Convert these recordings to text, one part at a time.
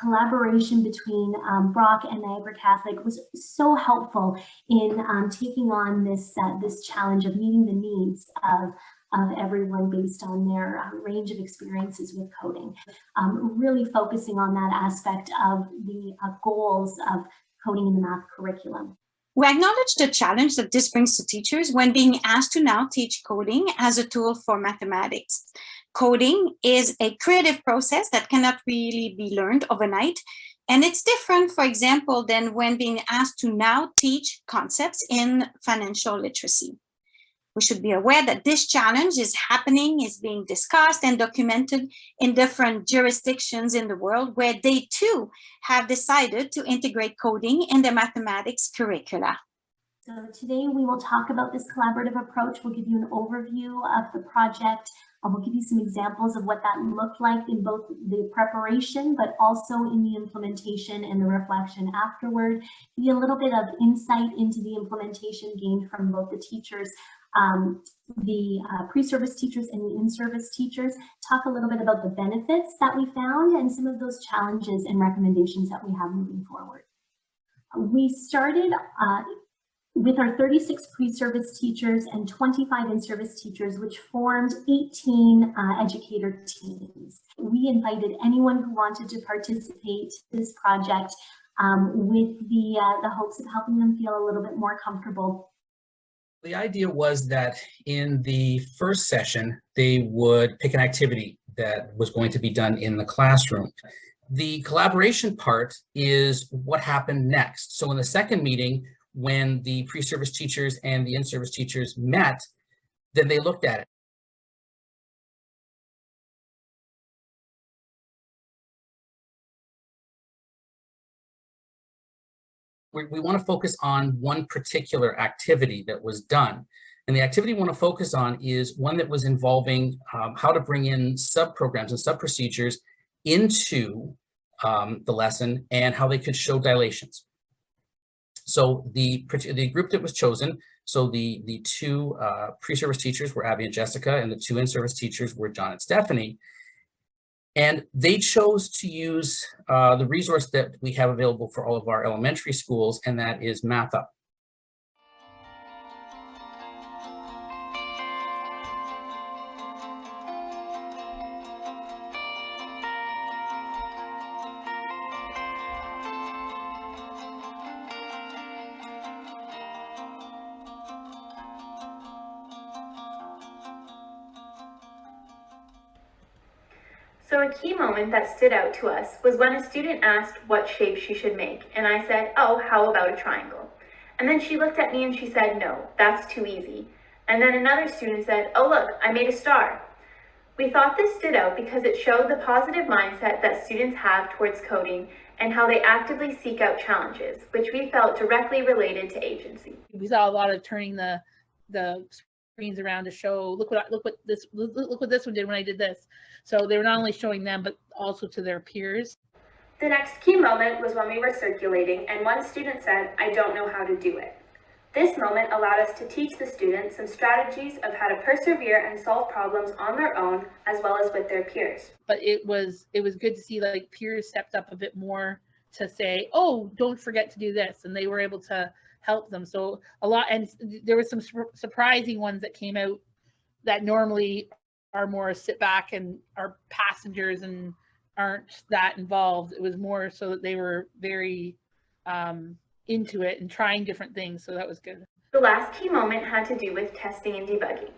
collaboration between Brock and Niagara Catholic was so helpful in taking on this challenge of meeting the needs of everyone based on their range of experiences with coding. Really focusing on that aspect of the goals of coding in the math curriculum. We acknowledge the challenge that this brings to teachers when being asked to now teach coding as a tool for mathematics. Coding is a creative process that cannot really be learned overnight. And it's different, for example, than when being asked to now teach concepts in financial literacy. We should be aware that this challenge is happening, is being discussed and documented in different jurisdictions in the world where they too have decided to integrate coding in their mathematics curricula. So today we will talk about this collaborative approach. We'll give you an overview of the project. We'll give you some examples of what that looked like in both the preparation, but also in the implementation and the reflection afterward. Give you a little bit of insight into the implementation gained from both the teachers, the pre-service teachers and the in-service teachers, talk a little bit about the benefits that we found and some of those challenges and recommendations that we have moving forward. We started with our 36 pre-service teachers and 25 in-service teachers, which formed 18 educator teams. We invited anyone who wanted to participate in this project with the hopes of helping them feel a little bit more comfortable. The idea was that in the first session, they would pick an activity that was going to be done in the classroom. The collaboration part is what happened next. So in the second meeting, when the pre-service teachers and the in-service teachers met, then they looked at it. We want to focus on one particular activity that was done. And the activity we want to focus on is one that was involving how to bring in sub-programs and sub-procedures into the lesson and how they could show dilations. So the group that was chosen, so the two pre-service teachers were Abby and Jessica, and the two in-service teachers were John and Stephanie. And they chose to use the resource that we have available for all of our elementary schools, and that is MathUp. So a key moment that stood out to us was when a student asked what shape she should make, and I said, "Oh, how about a triangle?" And then she looked at me and she said, "No, that's too easy." And then another student said, "Oh look, I made a star." We thought this stood out because it showed the positive mindset that students have towards coding and how they actively seek out challenges, which we felt directly related to agency. We saw a lot of turning the screens around to show, look what this one did when I did this. So they were not only showing them, but also to their peers. The next key moment was when we were circulating and one student said, "I don't know how to do it." This moment allowed us to teach the students some strategies of how to persevere and solve problems on their own as well as with their peers. But it was good to see like peers stepped up a bit more to say, "Oh, don't forget to do this," and they were able to help them. So a lot, and there were some surprising ones that came out that normally are more sit back and are passengers and aren't that involved. It was more so that they were very into it and trying different things. So that was good. The last key moment had to do with testing and debugging.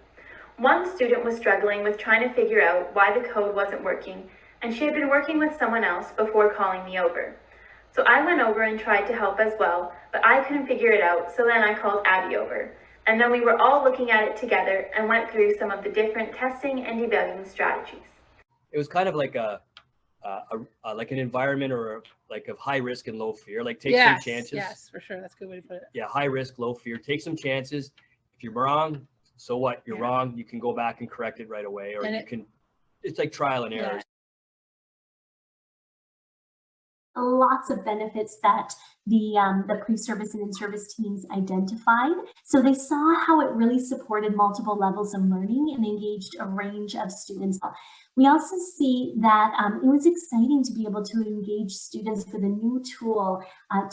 One student was struggling with trying to figure out why the code wasn't working, and she had been working with someone else before calling me over. So I went over and tried to help as well, but I couldn't figure it out, so then I called Abby over. And then we were all looking at it together and went through some of the different testing and debugging strategies. It was kind of like like an environment or like of high risk and low fear. Like take some chances. Yes, for sure. That's a good way to put it. Yeah, high risk, low fear. Take some chances. If you're wrong, so what? You're wrong. You can go back and correct it right away, or it's like trial and error. lots of benefits that the pre-service and in-service teams identified. So they saw how it really supported multiple levels of learning and engaged a range of students. We also see that it was exciting to be able to engage students with a new tool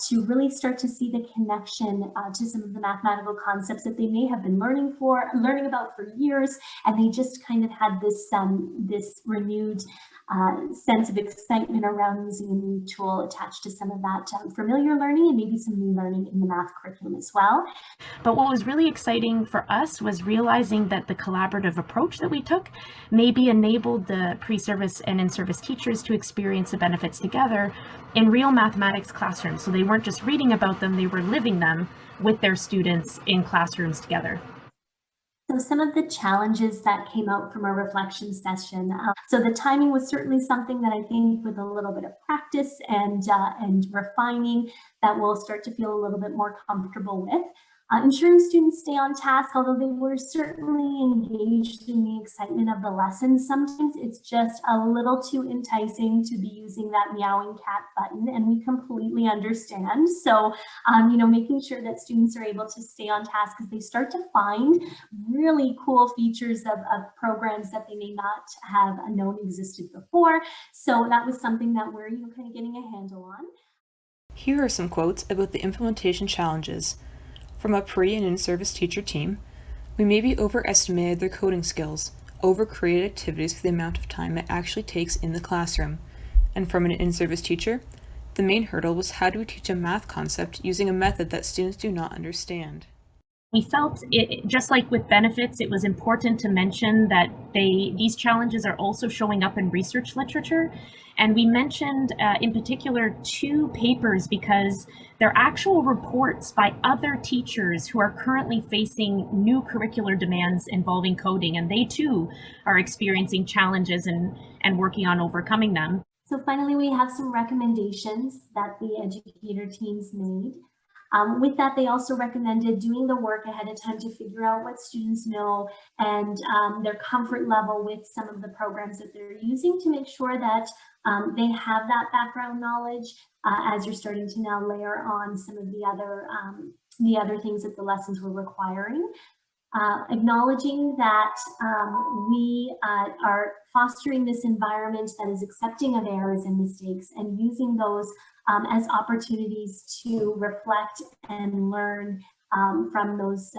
to really start to see the connection to some of the mathematical concepts that they may have been learning about for years, and they just kind of had this this renewed sense of excitement around using a new tool attached to some of that familiar learning and maybe some new learning in the math curriculum as well. But what was really exciting for us was realizing that the collaborative approach that we took maybe enabled the pre-service and in-service teachers to experience the benefits together in real mathematics classrooms. So they weren't just reading about them, they were living them with their students in classrooms together. So some of the challenges that came out from our reflection session. So the timing was certainly something that I think with a little bit of practice and refining that we'll start to feel a little bit more comfortable with. Ensuring students stay on task, although they were certainly engaged in the excitement of the lesson, sometimes it's just a little too enticing to be using that meowing cat button, and we completely understand. So, you know, making sure that students are able to stay on task as they start to find really cool features of programs that they may not have known existed before. So that was something that we're, you know, kind of getting a handle on. Here are some quotes about the implementation challenges. From a pre- and in-service teacher team, we maybe overestimated their coding skills, overcreated activities for the amount of time it actually takes in the classroom. And from an in-service teacher, the main hurdle was how do we teach a math concept using a method that students do not understand. We felt it, just like with benefits, it was important to mention that these challenges are also showing up in research literature. And we mentioned in particular 2 papers because they're actual reports by other teachers who are currently facing new curricular demands involving coding, and they too are experiencing challenges and working on overcoming them. So finally, we have some recommendations that the educator teams made. With that, they also recommended doing the work ahead of time to figure out what students know and their comfort level with some of the programs that they're using to make sure that they have that background knowledge as you're starting to now layer on some of the other things that the lessons were requiring. Acknowledging that we are fostering this environment that is accepting of errors and mistakes and using those as opportunities to reflect and learn from those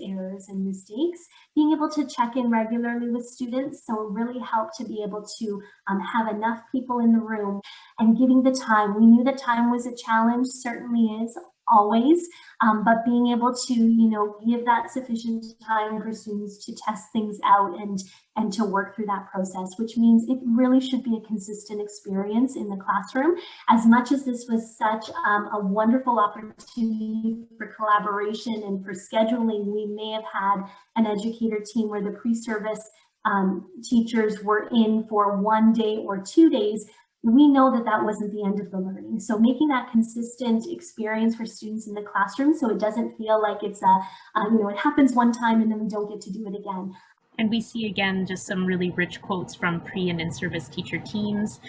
errors and mistakes. Being able to check in regularly with students, so it really helped to be able to have enough people in the room and giving the time. We knew that time was a challenge, certainly is always, but being able to, you know, give that sufficient time for students to test things out and to work through that process, which means it really should be a consistent experience in the classroom. As much as this was such a wonderful opportunity for collaboration and for scheduling, we may have had an educator team where the pre-service teachers were in for 1 day or 2 days. We know that that wasn't the end of the learning. So making that consistent experience for students in the classroom so it doesn't feel like it's you know, it happens one time and then we don't get to do it again. And we see again just some really rich quotes from pre and in-service teacher teams.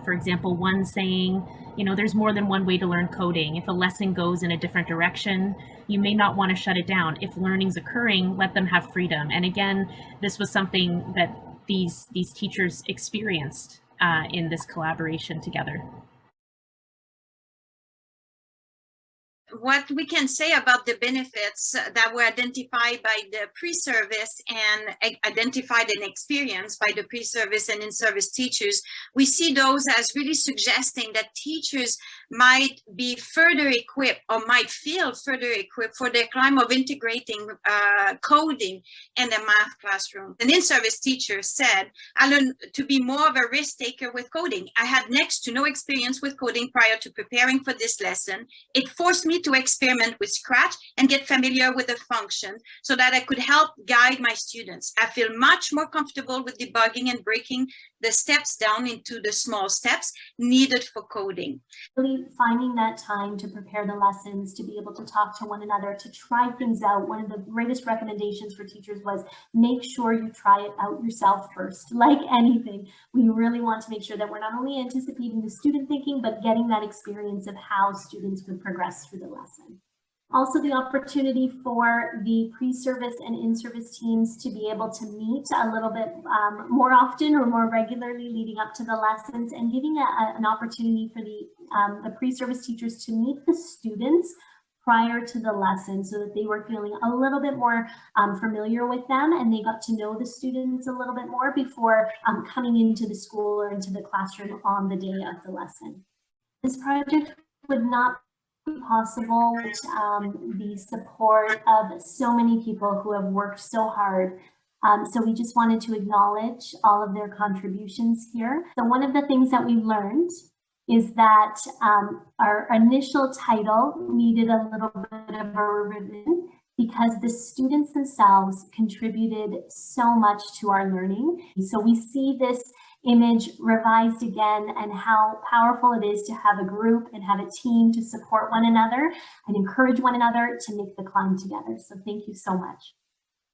For example, one saying, you know, there's more than one way to learn coding. If a lesson goes in a different direction, you may not want to shut it down. If learning's occurring, let them have freedom. And again, this was something that these teachers experienced in this collaboration together. What we can say about the benefits that were identified by the pre-service and identified and experienced by the pre-service and in-service teachers, we see those as really suggesting that teachers might be further equipped or might feel further equipped for the climb of integrating coding in the math classroom. An in-service teacher said, I learned to be more of a risk taker with coding. I had next to no experience with coding prior to preparing for this lesson. It forced me to experiment with Scratch and get familiar with the function so that I could help guide my students. I feel much more comfortable with debugging and breaking the steps down into the small steps needed for coding. Really finding that time to prepare the lessons, to be able to talk to one another, to try things out. One of the greatest recommendations for teachers was make sure you try it out yourself first. Like anything, we really want to make sure that we're not only anticipating the student thinking, but getting that experience of how students would progress through the lesson. Also, the opportunity for the pre-service and in-service teams to be able to meet a little bit more often or more regularly leading up to the lessons, and giving an opportunity for the pre-service teachers to meet the students prior to the lesson so that they were feeling a little bit more familiar with them, and they got to know the students a little bit more before coming into the school or into the classroom on the day of the lesson. This project would not be possible without the support of so many people who have worked so hard. So we just wanted to acknowledge all of their contributions here. So one of the things that we learned is that our initial title needed a little bit of a revision because the students themselves contributed so much to our learning. So we see this image revised again and how powerful it is to have a group and have a team to support one another and encourage one another to make the climb together. So thank you so much.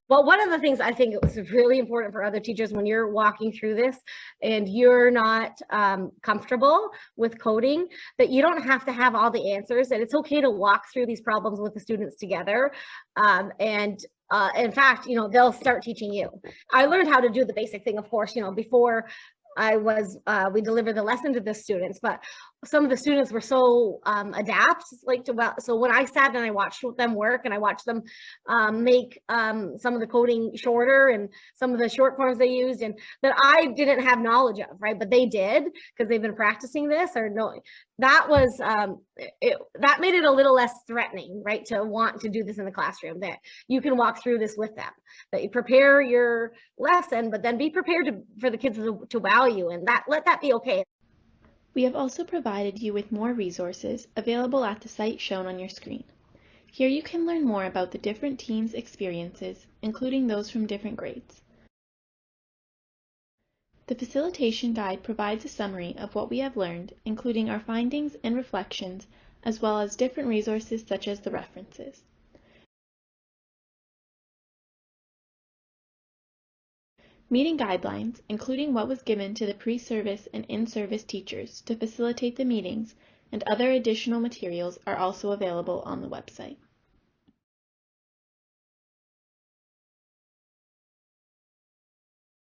Well, one of the things I think it was really important for other teachers when you're walking through this and you're not comfortable with coding, that you don't have to have all the answers, and it's okay to walk through these problems with the students together. In fact, they'll start teaching you. I learned how to do the basic thing, of course, before we delivered the lesson to the students, but some of the students were so adept, so when I sat and I watched them work and I watched them make some of the coding shorter and some of the short forms they used, and that I didn't have knowledge of, right? But they did because they've been practicing this or no. That was that made it a little less threatening, right? To want to do this in the classroom, that you can walk through this with them, that you prepare your lesson, but then be prepared for the kids to wow you, and let that be okay. We have also provided you with more resources available at the site shown on your screen. Here you can learn more about the different teams' experiences, including those from different grades. The facilitation guide provides a summary of what we have learned, including our findings and reflections, as well as different resources such as the references. Meeting guidelines, including what was given to the pre-service and in-service teachers to facilitate the meetings, and other additional materials are also available on the website.